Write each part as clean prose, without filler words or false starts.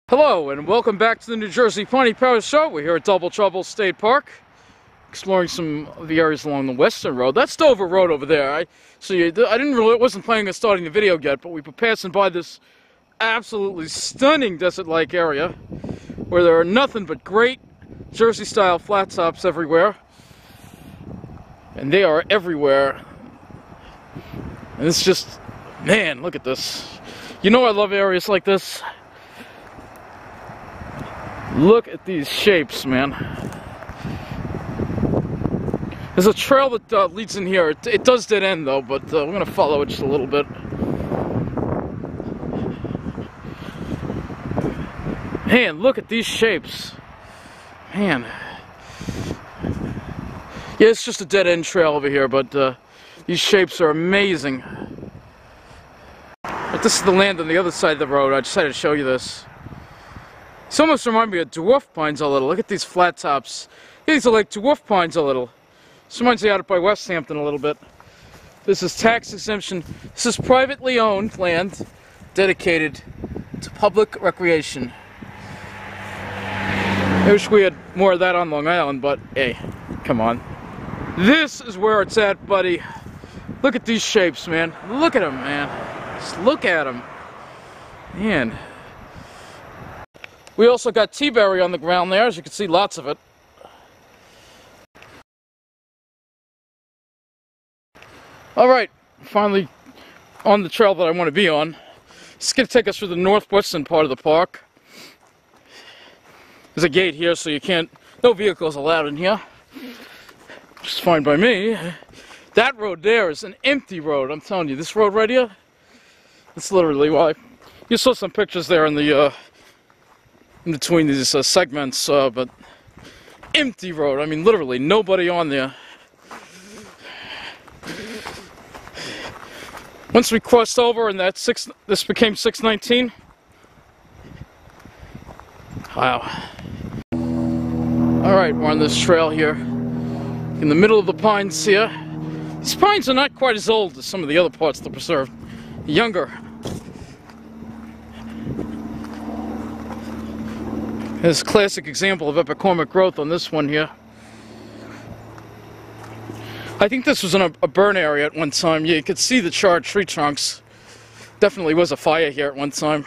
Hello and welcome back to the New Jersey Piney Power Show. We're here at Double Trouble State Park, exploring some of the areas along the Western Road. That's Dover Road over there. I wasn't planning on starting the video yet, but we were passing by this absolutely stunning desert-like area where there are nothing but great Jersey-style flat tops everywhere, and they are everywhere. And it's just, man, look at this. You know I love areas like this. Look at these shapes, man. There's a trail that leads in here. It does dead end though, but we're going to follow it just a little bit. Man, look at these shapes. Man. Yeah, it's just a dead end trail over here, but these shapes are amazing. But this is the land on the other side of the road. I decided to show you this. This almost reminds me of dwarf pines a little. Look at these flat tops. These are like dwarf pines a little. This reminds me out by West Hampton a little bit. This is tax exemption. This is privately owned land dedicated to public recreation. I wish we had more of that on Long Island, but hey, come on. This is where it's at, buddy. Look at these shapes, man. Look at them, man. Just look at them. Man. We also got teaberry on the ground there, as you can see, lots of it. Alright, finally on the trail that I want to be on. It's going to take us through the northwestern part of the park. There's a gate here, so you can't, no vehicles allowed in here. Which is fine by me. That road there is an empty road, I'm telling you. This road right here, that's literally why. You saw some pictures there in the in between these segments, but empty road. I mean, literally nobody on there. Once we crossed over, and this became 619. Wow. All right, we're on this trail here in the middle of the pines here. These pines are not quite as old as some of the other parts of the preserve. Younger. There's a classic example of epicormic growth on this one here. I think this was in a burn area at one time. Yeah, you could see the charred tree trunks. Definitely was a fire here at one time.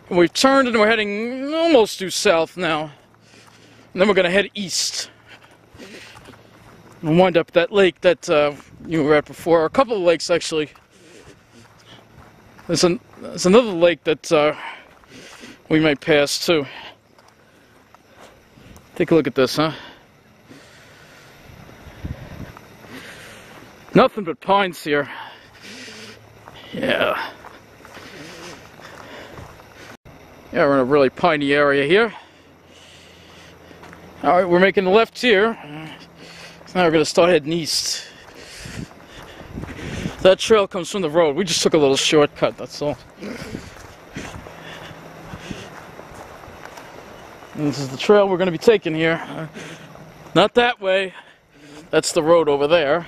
And we've turned and we're heading almost due south now. And then we're going to head east. We'll wind up at that lake that you were at before. A couple of lakes, actually. There's another lake that we might pass too. Take a look at this, huh? Nothing but pines here. Yeah. Yeah, we're in a really piney area here. Alright, we're making the left here. So now we're going to start heading east. That trail comes from the road. We just took a little shortcut, that's all. And this is the trail we're going to be taking here. Not that way. That's the road over there.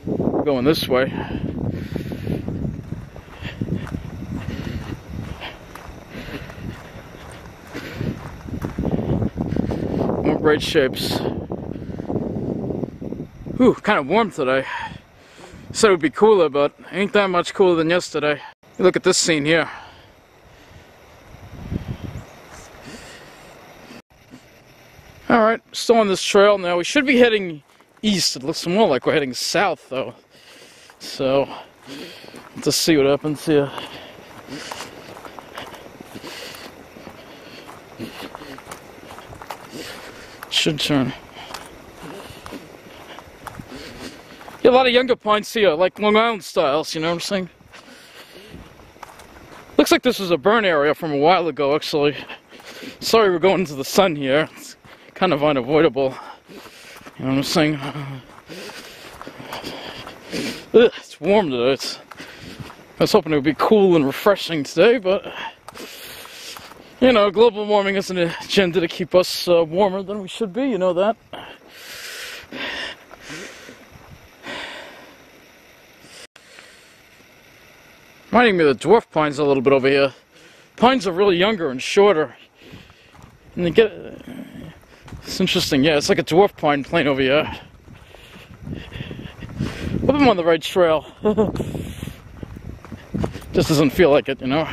We're going this way. More great shapes. Ooh, kind of warm today. Said it would be cooler, but ain't that much cooler than yesterday. Look at this scene here. Alright, still on this trail now. We should be heading east. It looks more like we're heading south, though. So, let's see what happens here. Should turn. Yeah, a lot of younger pines here, like Long Island styles, you know what I'm saying? Looks like this was a burn area from a while ago, actually. Sorry we're going into the sun here. It's kind of unavoidable. You know what I'm saying? Ugh, it's warm today. I was hoping it would be cool and refreshing today, but you know, global warming is an agenda to keep us warmer than we should be, you know that. Reminding me of the dwarf pines a little bit over here. pines are really younger and shorter. And they get... It's interesting, yeah, it's like a dwarf pine plain over here. Hope I'm on the right trail. Just doesn't feel like it, you know.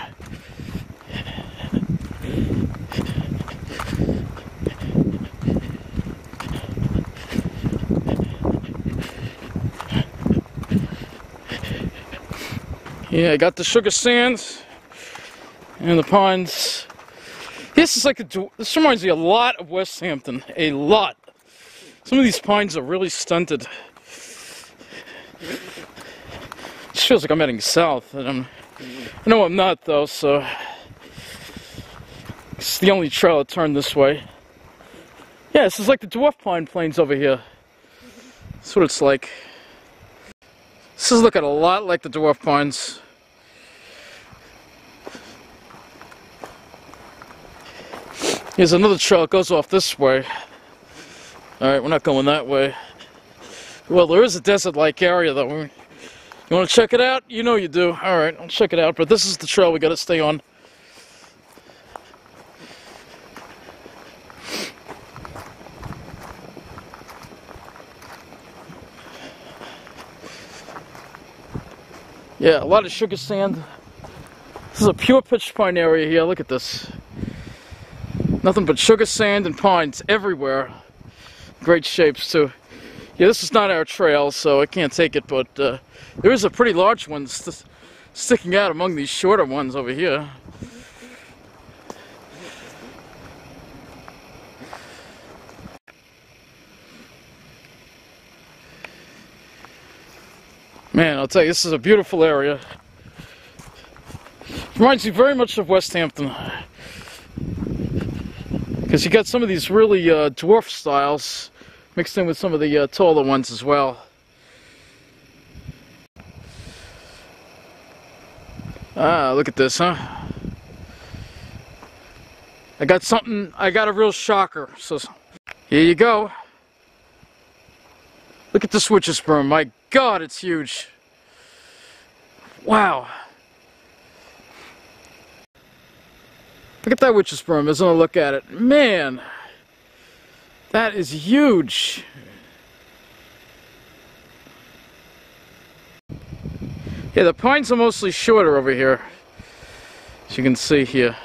Yeah, I got the sugar sands and the pines. This is like this reminds me a lot of West Hampton. A lot. Some of these pines are really stunted. It feels like I'm heading south, and I know I'm not though, so it's the only trail that turned this way. Yeah, this is like the Dwarf Pine Plains over here. That's what it's like. This is looking a lot like the dwarf pines. Here's another trail that goes off this way. Alright, we're not going that way. Well, there is a desert-like area though. You want to check it out? You know you do. Alright, I'll check it out, but this is the trail we gotta stay on. Yeah, a lot of sugar sand. This is a pure pitch pine area here. Look at this. Nothing but sugar sand and pines everywhere. Great shapes too. Yeah, this is not our trail, so I can't take it, but there is a pretty large one sticking out among these shorter ones over here. Man, I'll tell you, this is a beautiful area. Reminds me very much of West Hampton. Because you got some of these really dwarf styles mixed in with some of the taller ones as well. Ah, look at this, huh? I got a real shocker. So here you go. Look at this witch's broom. My God, it's huge. Wow. Look at that witch's broom. There's another look at it. Man, that is huge. Yeah, the pines are mostly shorter over here, as you can see here.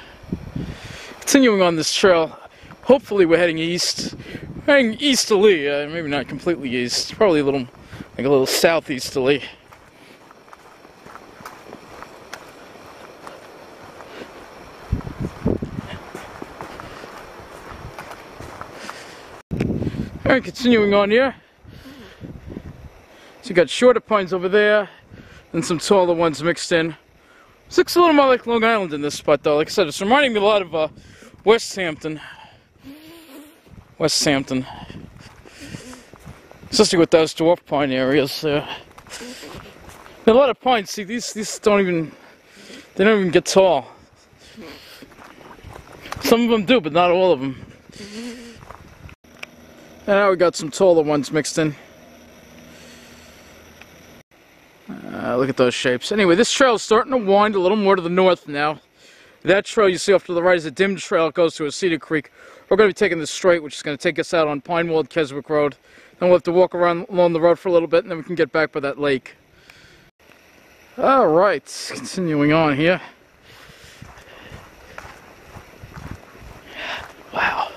Continuing on this trail, hopefully we're heading east. We're heading easterly, maybe not completely east, probably a little southeasterly. Alright, continuing on here. So you got shorter pines over there, and some taller ones mixed in. This looks a little more like Long Island in this spot though. Like I said, it's reminding me a lot of West Hampton. West Hampton. Especially with those dwarf pine areas. A lot of pines, see these don't even get tall. Some of them do, but not all of them. And now we got some taller ones mixed in. Look at those shapes. Anyway, this trail is starting to wind a little more to the north now. That trail you see off to the right is a dim trail. It goes to a Cedar Creek. We're going to be taking this straight, which is going to take us out on Pinewald Keswick Road. Then we'll have to walk around along the road for a little bit, and then we can get back by that lake. Alright, continuing on here. Wow.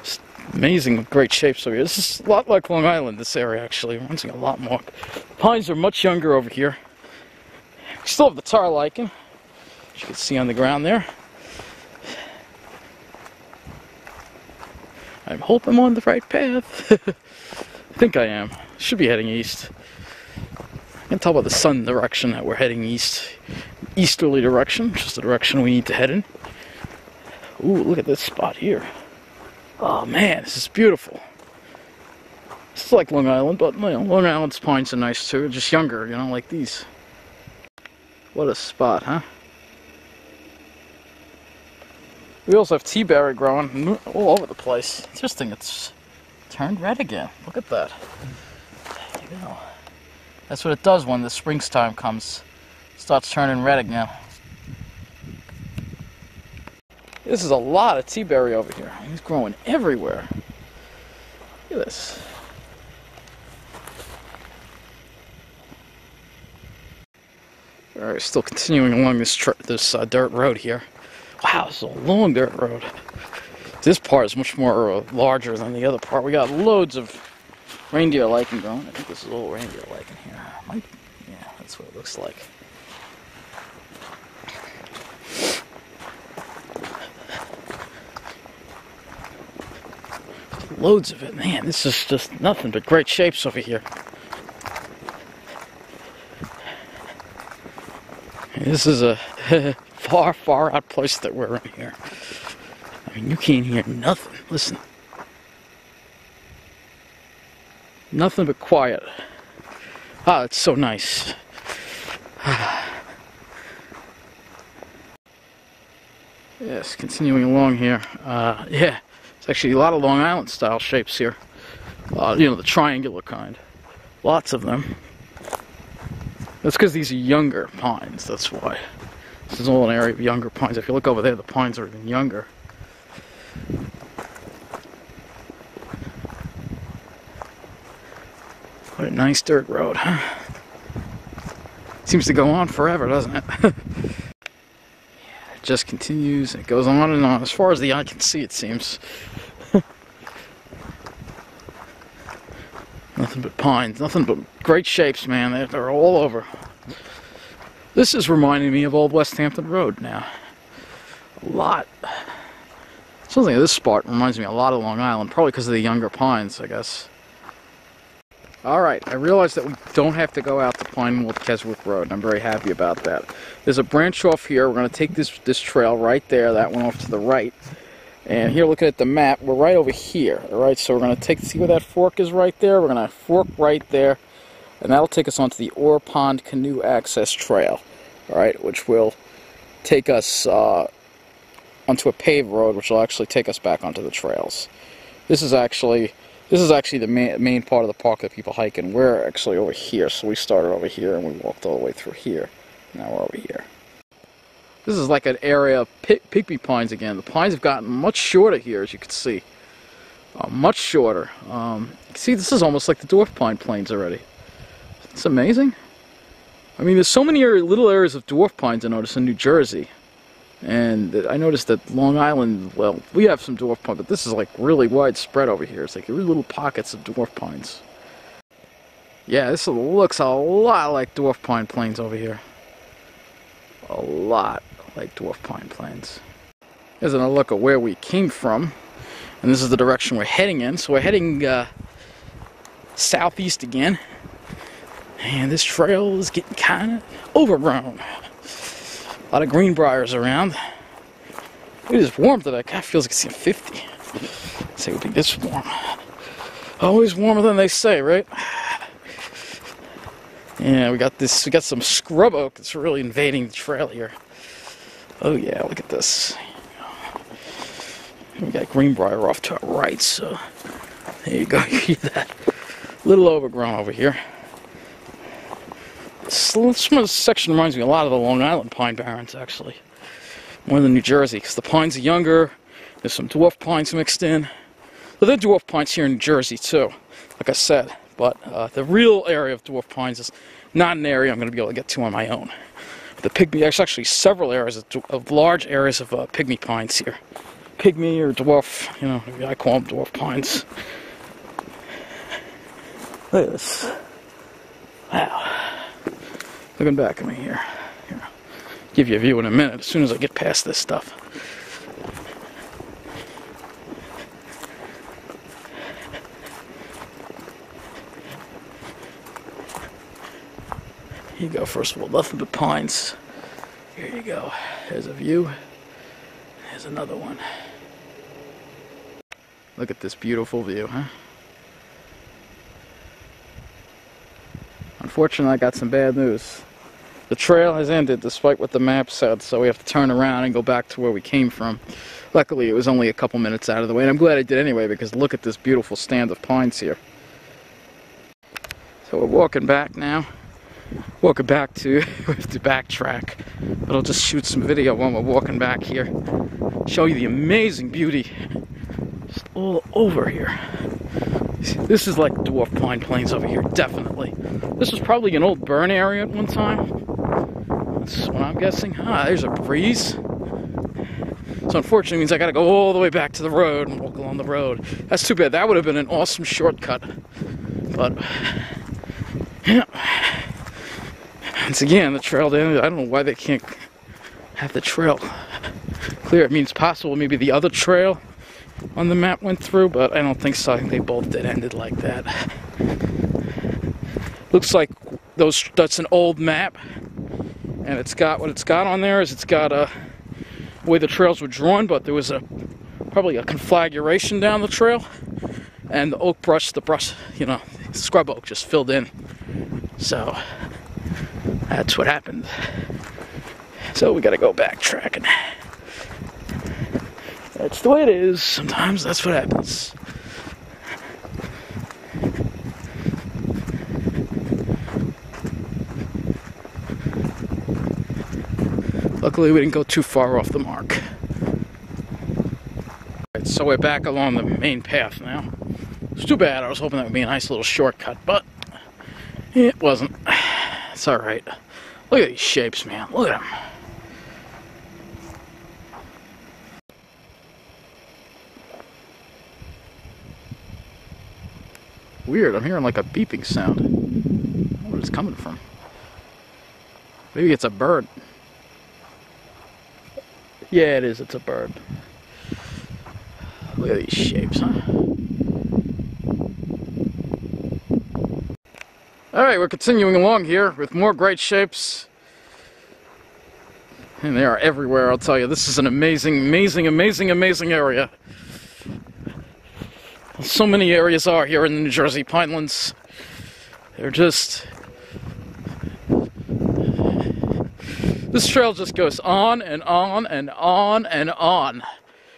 Just amazing, great shapes over here. This is a lot like Long Island, this area actually. Reminds me a lot more. Pines are much younger over here. We still have the tar lichen, as you can see on the ground there. I hope I'm on the right path. I think I am. Should be heading east. I can tell by the sun direction that we're heading east. Easterly direction, which is the direction we need to head in. Ooh, look at this spot here. Oh man, this is beautiful. It's like Long Island, but you know, Long Island's pines are nice too. Just younger, you know, like these. What a spot, huh? We also have teaberry growing all over the place. Interesting, it's turned red again. Look at that. There you go. That's what it does when the springtime comes. It starts turning red again. This is a lot of tea-berry over here. He's growing everywhere. Look at this. Alright, still continuing along this dirt road here. Wow, it's a long dirt road. This part is much more larger than the other part. We got loads of reindeer lichen growing. I think this is a little reindeer lichen here. Yeah, that's what it looks like. Loads of it, man. This is just nothing but great shapes over here. And this is a far, far out place that we're in here. I mean, you can't hear nothing. Listen. Nothing but quiet. Ah, it's so nice. Yes, continuing along here. Yeah, it's actually a lot of Long Island style shapes here. You know, the triangular kind. Lots of them. That's because these are younger pines, that's why. This is all an area of younger pines. If you look over there, the pines are even younger. What a nice dirt road, huh? Seems to go on forever, doesn't it? Yeah, it just continues, it goes on and on. As far as the eye can see, it seems. Nothing but pines, nothing but great shapes, man. They're all over. This is reminding me of Old West Hampton Road now. A lot. Something of this spot reminds me a lot of Long Island, probably because of the younger pines, I guess. Alright, I realize that we don't have to go out to Pinewood Keswick Road, and I'm very happy about that. There's a branch off here. We're going to take this trail right there, that one off to the right. And here, looking at the map, we're right over here. Alright, so we're going to see where that fork is right there? We're going to fork right there, and that'll take us onto the Ore Pond Canoe Access Trail. Alright, which will take us onto a paved road, which will actually take us back onto the trails. This is actually the main part of the park that people hike in. We're actually over here, so we started over here and we walked all the way through here. Now we're over here. This is like an area of pygmy pines again. The pines have gotten much shorter here, as you can see. Much shorter. You can see this is almost like the Dwarf Pine Plains already. It's amazing. I mean, there's so many little areas of dwarf pines I noticed in New Jersey. And I noticed that Long Island, well, we have some dwarf pines, but this is like really widespread over here. It's like really little pockets of dwarf pines. Yeah, this looks a lot like Dwarf Pine Plains over here. A lot like Dwarf Pine Plains. Here's another look at where we came from. And this is the direction we're heading in. So we're heading southeast again. And this trail is getting kind of overgrown. A lot of greenbriers around. It is warm today. It kind of feels like it's 50. Say it would be this warm. Always warmer than they say, right? Yeah, we got some scrub oak that's really invading the trail here. Oh yeah, look at this. We got greenbrier off to our right, so there you go. You see that? A little overgrown over here. This section reminds me a lot of the Long Island pine barrens, actually. More than New Jersey, because the pines are younger. There's some dwarf pines mixed in. Well, there are dwarf pines here in New Jersey, too, like I said. But the real area of dwarf pines is not an area I'm going to be able to get to on my own. There's actually several areas of large areas of pygmy pines here. Pygmy or dwarf, you know, I call them dwarf pines. Look at this. Wow. Looking back at me here. Give you a view in a minute as soon as I get past this stuff. Here you go, first of all, nothing but pines. Here you go. There's a view. There's another one. Look at this beautiful view, huh? Unfortunately, I got some bad news. The trail has ended despite what the map said, so we have to turn around and go back to where we came from. Luckily, it was only a couple minutes out of the way, and I'm glad I did anyway, because look at this beautiful stand of pines here. So we're walking back now. walking back to, we have to backtrack, but I'll just shoot some video while we're walking back here. Show you the amazing beauty just all over here. This is like Dwarf Pine Plains over here, definitely. This was probably an old burn area at one time. That's what I'm guessing. Ah, there's a breeze. So unfortunately it means I gotta go all the way back to the road and walk along the road. That's too bad. That would have been an awesome shortcut. But, yeah. Once again, the trail down, I don't know why they can't have the trail clear. I mean, it's possible maybe the other trail on the map went through, but I don't think so. I think they both did ended like that. Looks like that's an old map, and it's got what it's got on there is it's got a way the trails were drawn, but there was probably a conflagration down the trail, and the oak brush, you know, scrub oak just filled in. So that's what happened. So we gotta go backtracking. That's the way it is. Sometimes that's what happens. Luckily we didn't go too far off the mark. Right, so we're back along the main path now. It's too bad. I was hoping that would be a nice little shortcut, but it wasn't. It's alright. Look at these shapes, man. Look at them. Weird, I'm hearing like a beeping sound. I don't know where it's coming from. Maybe it's a bird. Yeah, it is. It's a bird. Look at these shapes, huh? Alright, we're continuing along here with more great shapes. And they are everywhere, I'll tell you. This is an amazing, amazing, amazing, amazing area. So many areas are here in the New Jersey Pinelands. They're just... This trail just goes on and on and on and on.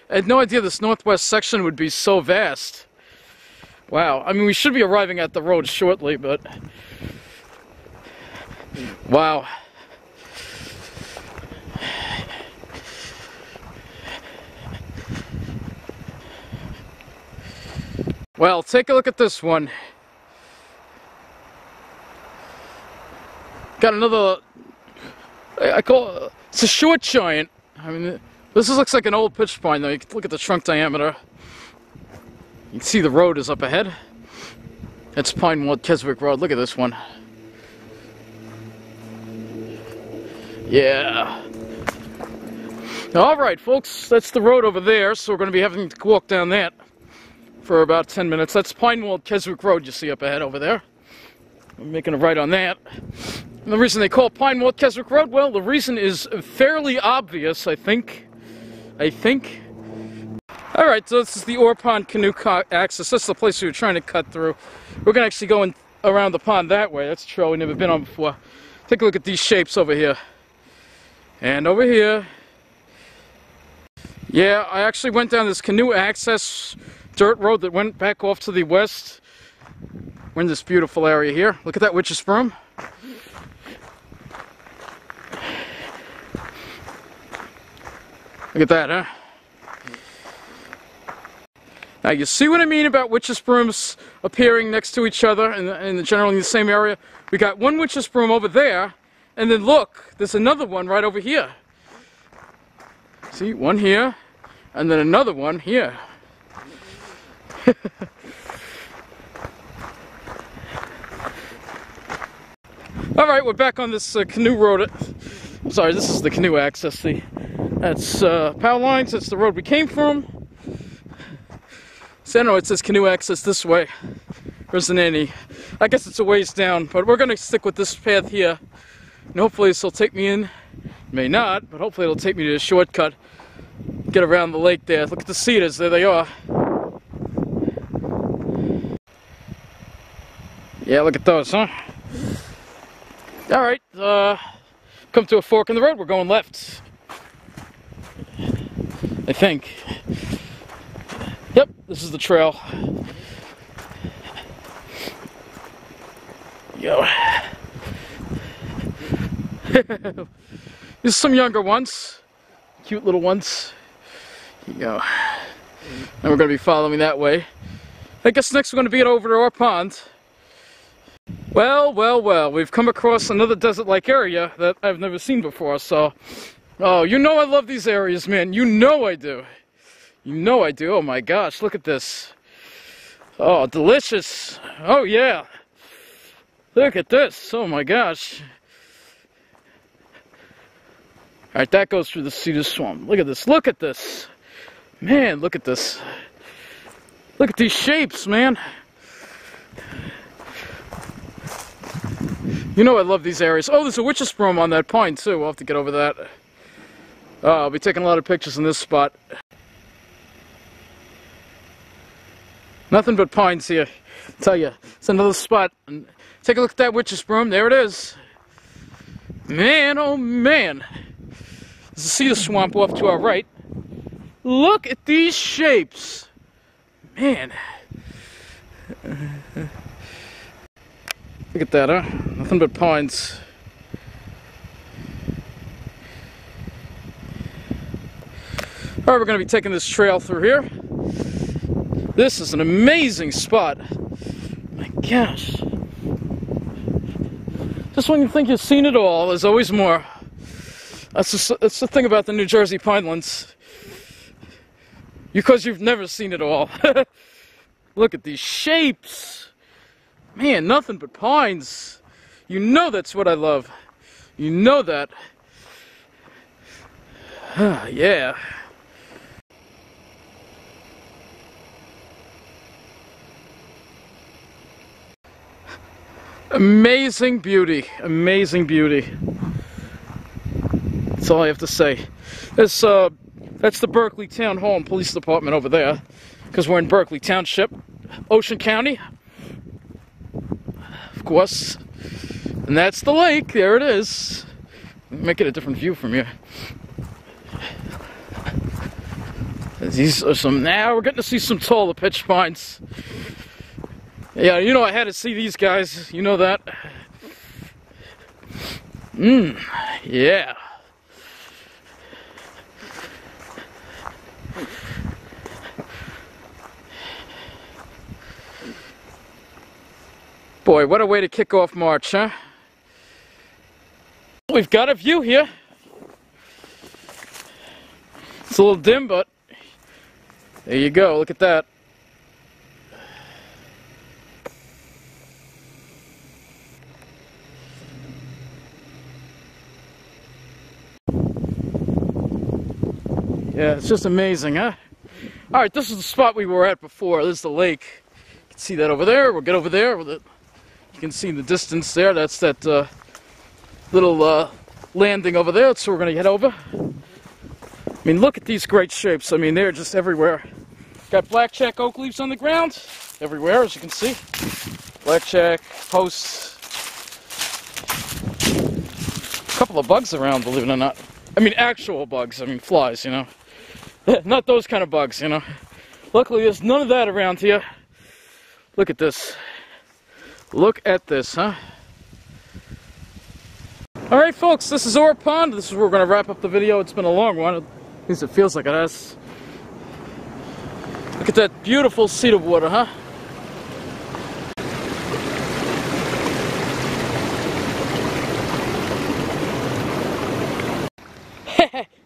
I had no idea this northwest section would be so vast. Wow, I mean we should be arriving at the road shortly, but... Wow. Well, take a look at this one. Got another, I call it, it's a short giant. I mean, this looks like an old pitch pine though. You can look at the trunk diameter. You can see the road is up ahead. That's Pinewald Keswick Road. Look at this one. Yeah. Alright folks, that's the road over there, so we're going to be having to walk down that for about 10 minutes. That's Pinewald Keswick Road you see up ahead over there. I'm making a right on that. And the reason they call it Pinewald Keswick Road, well, the reason is fairly obvious, I think. Alright, so this is the Ore Pond Canoe Access. That's the place we were trying to cut through. We're going to actually go around the pond that way. That's a trail we've never been on before. Take a look at these shapes over here. And over here. Yeah, I actually went down this canoe access dirt road that went back off to the west. We're in this beautiful area here. Look at that witch's broom. Look at that, huh? Now you see what I mean about witch's brooms appearing next to each other in generally in the same area. We got one witch's broom over there, and then look, there's another one right over here. See, one here, and then another one here. Alright, we're back on this canoe road. I'm sorry, this is the canoe access. See, that's power lines, that's the road we came from. So I don't know, it says canoe access this way. There isn't any. I guess it's a ways down, but we're going to stick with this path here. And hopefully this will take me in. It may not, but hopefully it'll take me to a shortcut. Get around the lake there. Look at the cedars, there they are. Yeah, look at those, huh? Alright, come to a fork in the road, we're going left. I think. Yep, this is the trail. Yo. There's some younger ones. Cute little ones. Here you go. And we're going to be following that way. I guess next we're going to be over to our pond. Well, well, well. We've come across another desert-like area that I've never seen before, so... Oh, you know I love these areas, man. You know I do. You know I do. Oh my gosh, look at this. Oh, delicious. Oh yeah. Look at this. Oh my gosh. Alright, that goes through the cedar swamp. Look at this. Look at this. Man, look at this. Look at these shapes, man. You know I love these areas. Oh, there's a witch's broom on that pine too. We'll have to get over that. I'll be taking a lot of pictures in this spot. Nothing but pines here. I tell you, it's another spot. And take a look at that witch's broom. There it is. Man, oh man. There's a cedar swamp off to our right. Look at these shapes. Man. Look at that, huh? Nothing but pines. Alright, we're going to be taking this trail through here. This is an amazing spot. My gosh. Just when you think you've seen it all, there's always more. That's the thing about the New Jersey Pinelands. Because you've never seen it all. Look at these shapes. Man, nothing but pines. You know that's what I love. You know that. Yeah. Amazing beauty. Amazing beauty. That's all I have to say. That's the Berkeley Town Hall and Police Department over there. Because we're in Berkeley Township, Ocean County. Of course. And that's the lake. There it is. Make it a different view from here. These are some... Now we're getting to see some taller pitch pines. Yeah, you know I had to see these guys. You know that. Yeah. Boy, what a way to kick off March, huh? We've got a view here. It's a little dim, but there you go. Look at that. Yeah, it's just amazing, huh? Alright, this is the spot we were at before. This is the lake. You can see that over there. We'll get over there with it. You can see in the distance there. That's that little landing over there. So we're going to head over. I mean, look at these great shapes. I mean, they're just everywhere. Got blackjack oak leaves on the ground. Everywhere, as you can see. Blackjack, posts. A couple of bugs around, believe it or not. I mean, actual bugs. I mean, flies, you know. Not those kind of bugs, you know. Luckily, there's none of that around here. Look at this. Look at this, huh? Alright, folks, this is our pond. This is where we're going to wrap up the video. It's been a long one. At least it feels like it has. Look at that beautiful cedar water, huh?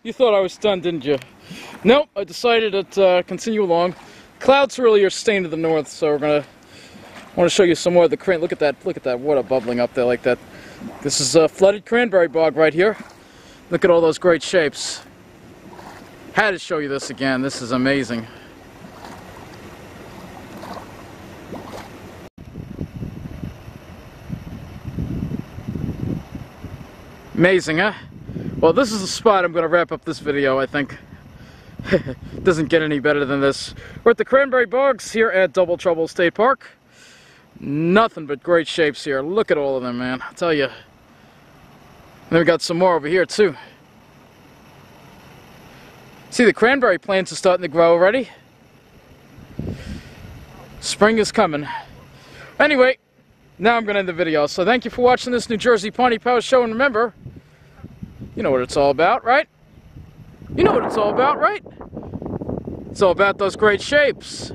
You thought I was done, didn't you? Nope, I decided to continue along. Clouds really are staying to the north, so I want to show you some more of the cran. Look at that water bubbling up there like that. This is a flooded cranberry bog right here. Look at all those great shapes. Had to show you this again. This is amazing. Amazing, huh? Well, this is the spot I'm going to wrap up this video, I think. Doesn't get any better than this. We're at the Cranberry Bogs here at Double Trouble State Park. Nothing but great shapes here. Look at all of them, man. I'll tell you. And then we got some more over here, too. See, the cranberry plants are starting to grow already. Spring is coming. Anyway, now I'm going to end the video. So thank you for watching this New Jersey Piney Power Show. And remember, You know what it's all about, right? You know what it's all about, right? It's all about those great shapes.